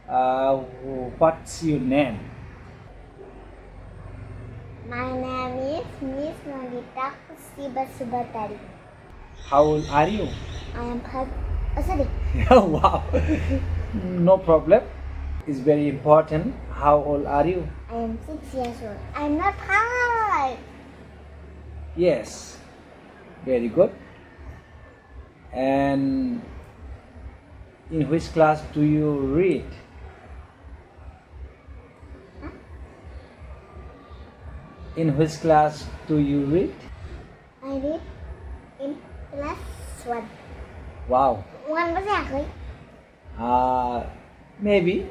What's your name? My name is Miss Nandita khusi basumatary. How old are you? I am 5. Oh, sorry. Wow. No problem. It's very important. How old are you? I am 6 years old. I'm not 5. Yes. Very good. And in which class do you read? Huh? In which class do you read? I read in class 1. Wow. 1 có giảng ấy. Maybe.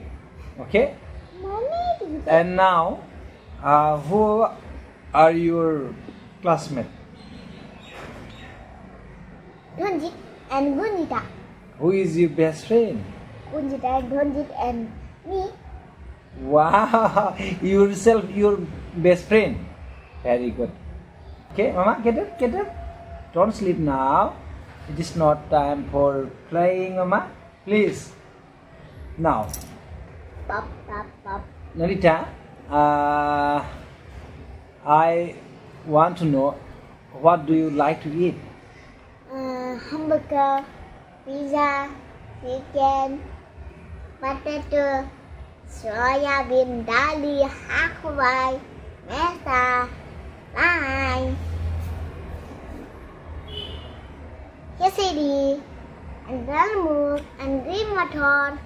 Okay. Mommy. And now, who are your classmates? Gunjit and Gunita. Who is your best friend? Gunjit and Gunjit and me. Wow, yourself, your best friend. Very good. Okay, Mama, get up, get up. Don't sleep now. It is not time for playing, Mama. Please. Now, Pop, pop, pop. Nandita, I want to know, what do you like to eat? Hamburger, pizza, chicken, potato, soya bean, dali, hakawai, mesa, lime, quesadilla, and galmuk, and green mutton,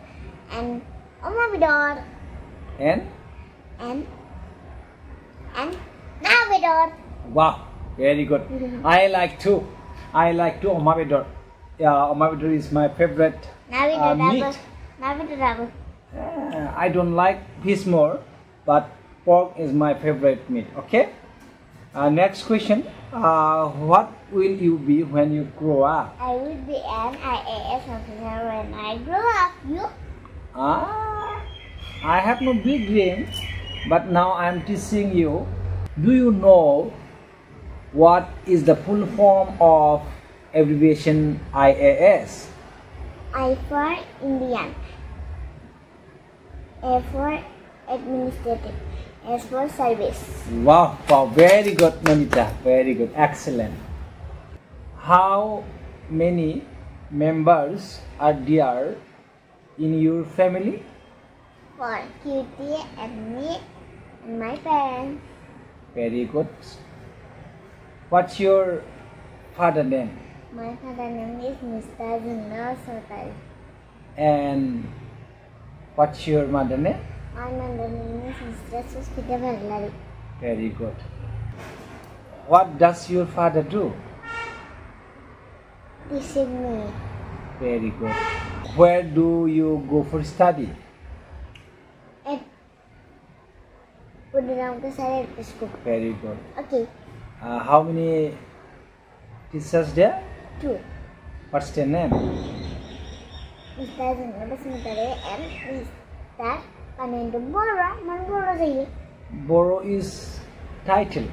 and omabidor, And? and navidor. Wow, very good. I like too. I like too omabidor. Yeah, omabidor is my favorite meat. Navidor. I don't like fish more, but pork is my favorite meat. Okay. Next question. What will you be when you grow up? I will be an IAS officer when I grow up. You? I have no big dream, but now I am teaching you. Do you know what is the full form of abbreviation IAS? I for Indian. A for administrative. S for service. Wow, wow, very good, Nandita. Very good, excellent. How many members are there in your family? For Cutie and me and my parents. Very good. What's your father name? My father name is Mr. Jindal Sarkari. And what's your mother name? My mother name is Mr. Suspita Bharlari. Very good. What does your father do? Teaching me. Very good. Where do you go for study? At Puduram Kasari School. Very good. Okay. How many teachers there? 2. What's their name? Mr. Jindal Basumatary and Mr. Kanendo Bora. Man Bora sahiye. Boro is title.